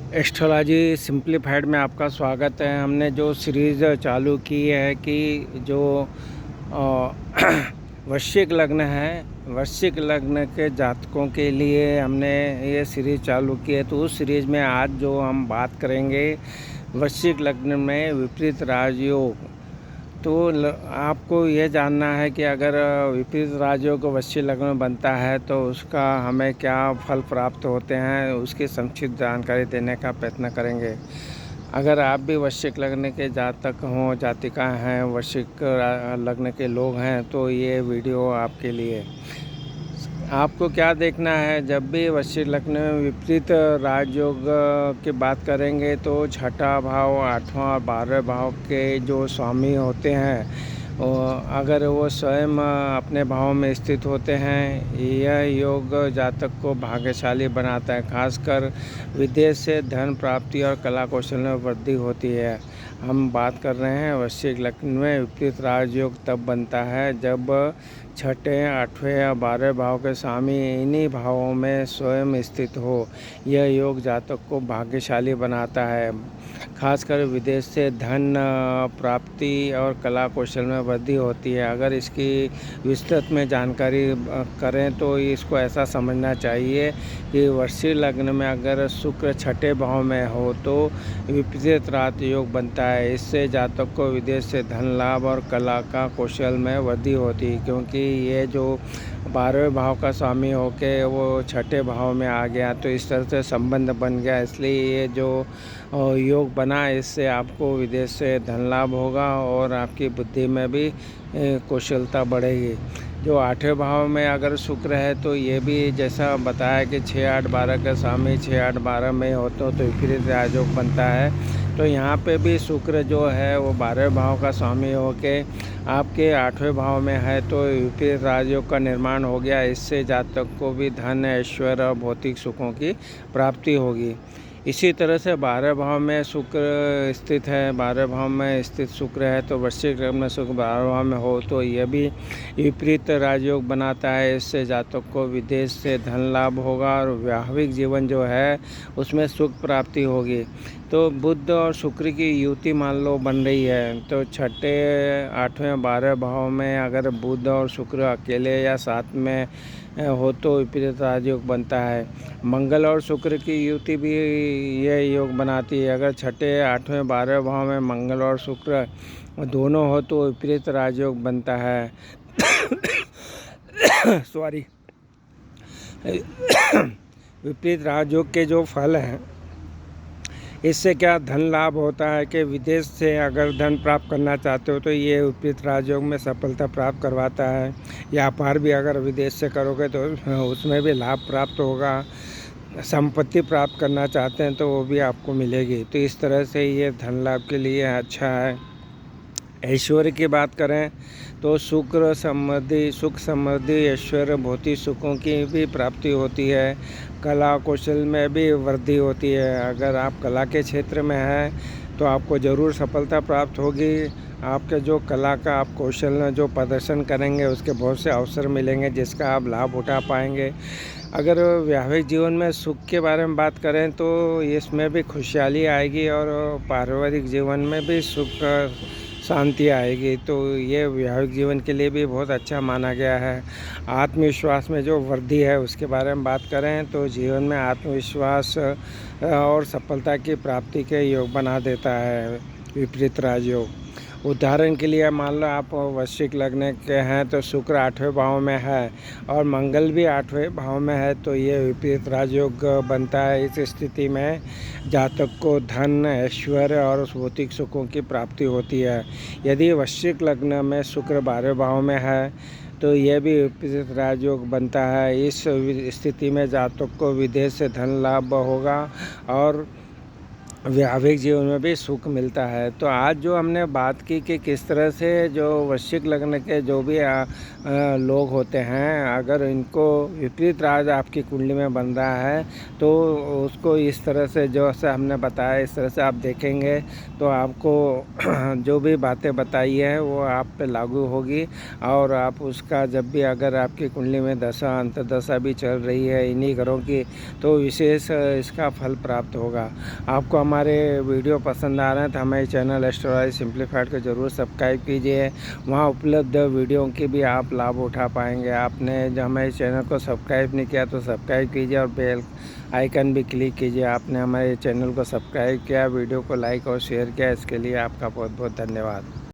Astrology simplified में आपका स्वागत है। हमने जो सीरीज़ चालू की है कि जो अ, वृश्चिक लग्न है, वृश्चिक लग्न के जातकों के लिए हमने ये सीरीज़ चालू की है। तो उस सीरीज़ में आज जो हम बात करेंगे वृश्चिक लग्न में विपरीत राजयोग। तो आपको ये जानना है कि अगर विपरीत राजयोग वृश्चिक लग्न में बनता है तो उसका हमें क्या फल प्राप्त होते हैं, उसकी संक्षिप्त जानकारी देने का प्रयत्न करेंगे। अगर आप भी वृश्चिक लग्न के जातक हों, जातिका हैं, वृश्चिक लग्न के लोग हैं तो ये वीडियो आपके लिए। आपको क्या देखना है, जब भी वृश्चिक लग्न में विपरीत राजयोग की बात करेंगे तो छठा भाव, आठवां और 12वें भाव के जो स्वामी होते हैं अगर वो स्वयं अपने भाव में स्थित होते हैं, यह योग जातक को भाग्यशाली बनाता है। खासकर विदेश से धन प्राप्ति और कला कौशल में वृद्धि होती है। हम बात कर रहे हैं वृश्चिक लग्न में विपरीत राजयोग तब बनता है जब छठे, आठवें या 12वें भाव के स्वामी इन्हीं भावों में स्वयं स्थित हो। यह योग जातक को भाग्यशाली बनाता है। खासकर विदेश से धन प्राप्ति और कला कौशल में वृद्धि होती है। अगर इसकी विस्तृत में जानकारी करें तो इसको ऐसा समझना चाहिए कि वृश्चिक लग्न में अगर शुक्र छठे भाव में हो तो विपरीत राजयोग बनता है। इससे जातक को विदेश से धन लाभ और कला का कौशल में वृद्धि होती है, क्योंकि ये जो 12वें भाव का स्वामी होके वो छठे भाव में आ गया तो इस तरह से संबंध बन गया। इसलिए ये जो योग बना, इससे आपको विदेश से धन लाभ होगा और आपकी बुद्धि में भी कौशलता बढ़ेगी। जो 8वें भाव में अगर शुक्र है तो ये भी जैसा बताया कि 6, 8, 12 के स्वामी 6, 8, 12 में होते हो तो विपरीत राजयोग बनता है। तो यहाँ पे भी शुक्र जो है वो 12वें भाव का स्वामी होके आपके 8वें भाव में है तो विपरीत राजयोग का निर्माण हो गया। इससे जातक को भी धन, ऐश्वर्य और भौतिक सुखों की प्राप्ति होगी। इसी तरह से 12वें भाव में शुक्र स्थित है, 12वें भाव में स्थित शुक्र है तो वृश्चिक लग्न में शुक्र 12वें भाव में हो तो यह भी विपरीत राजयोग बनाता है। इससे जातक को विदेश से धन लाभ होगा और वैवाहिक जीवन जो है उसमें सुख प्राप्ति होगी। तो बुध और शुक्र की युति मान लो बन रही है तो छठे, 8वें, 12वें भाव में अगर बुध और शुक्र अकेले या साथ में हो तो विपरीत राजयोग बनता है। मंगल और शुक्र की युति भी यह योग बनाती है। अगर छठे, 8वें, 12वें भाव में मंगल और शुक्र दोनों हो तो विपरीत राजयोग बनता है। सॉरी। विपरीत राजयोग के जो फल हैं, इससे क्या धन लाभ होता है कि विदेश से अगर धन प्राप्त करना चाहते हो तो ये विपरीत राजयोग में सफलता प्राप्त करवाता है। व्यापार भी अगर विदेश से करोगे तो उसमें भी लाभ प्राप्त होगा। संपत्ति प्राप्त करना चाहते हैं तो वो भी आपको मिलेगी। तो इस तरह से ये धन लाभ के लिए अच्छा है। ऐश्वर्य की बात करें तो शुक्र समृद्धि, सुख समृद्धि, ऐश्वर्य, भौतिक सुखों की भी प्राप्ति होती है। कला कौशल में भी वृद्धि होती है। अगर आप कला के क्षेत्र में हैं तो आपको ज़रूर सफलता प्राप्त होगी। आपके जो कला का आप कौशल जो प्रदर्शन करेंगे उसके बहुत से अवसर मिलेंगे जिसका आप लाभ उठा पाएंगे। अगर वैवाहिक जीवन में सुख के बारे में बात करें तो इसमें भी खुशहाली आएगी और पारिवारिक जीवन में भी सुख शांति आएगी। तो ये वैवाहिक जीवन के लिए भी बहुत अच्छा माना गया है। आत्मविश्वास में जो वृद्धि है उसके बारे में बात करें तो जीवन में आत्मविश्वास और सफलता की प्राप्ति के योग बना देता है विपरीत राजयोग। उदाहरण के लिए मान लो आप वृश्चिक लग्न के हैं तो शुक्र 8वें भाव में है और मंगल भी 8वें भाव में है तो ये विपरीत राजयोग बनता है। इस स्थिति में जातक को धन, ऐश्वर्य और भौतिक सुखों की प्राप्ति होती है। यदि वृश्चिक लग्न में शुक्र 12वें भाव में है तो यह भी विपरीत राजयोग बनता है। इस स्थिति में जातक को विदेश से धन लाभ होगा और वैवाहिक जीवन में भी सुख मिलता है। तो आज जो हमने बात की कि किस तरह से जो वृश्चिक लग्न के जो भी लोग होते हैं, अगर इनको विपरीत राज आपकी कुंडली में बन रहा है तो उसको इस तरह से जो से हमने बताया इस तरह से आप देखेंगे तो आपको जो भी बातें बताई है वो आप पे लागू होगी। और आप उसका जब भी अगर आपकी कुंडली में दशा अंतर्दशा भी चल रही है इन्हीं घरों की, तो विशेष इसका फल प्राप्त होगा। आपको हमारे वीडियो पसंद आ रहे हैं तो हमारे चैनल एस्ट्रोलॉजी सिंप्लीफाइड को ज़रूर सब्सक्राइब कीजिए। वहाँ उपलब्ध वीडियो की भी आप लाभ उठा पाएंगे। आपने जो हमारे चैनल को सब्सक्राइब नहीं किया तो सब्सक्राइब कीजिए और बेल आइकन भी क्लिक कीजिए। आपने हमारे चैनल को सब्सक्राइब किया, वीडियो को लाइक और शेयर किया, इसके लिए आपका बहुत बहुत धन्यवाद।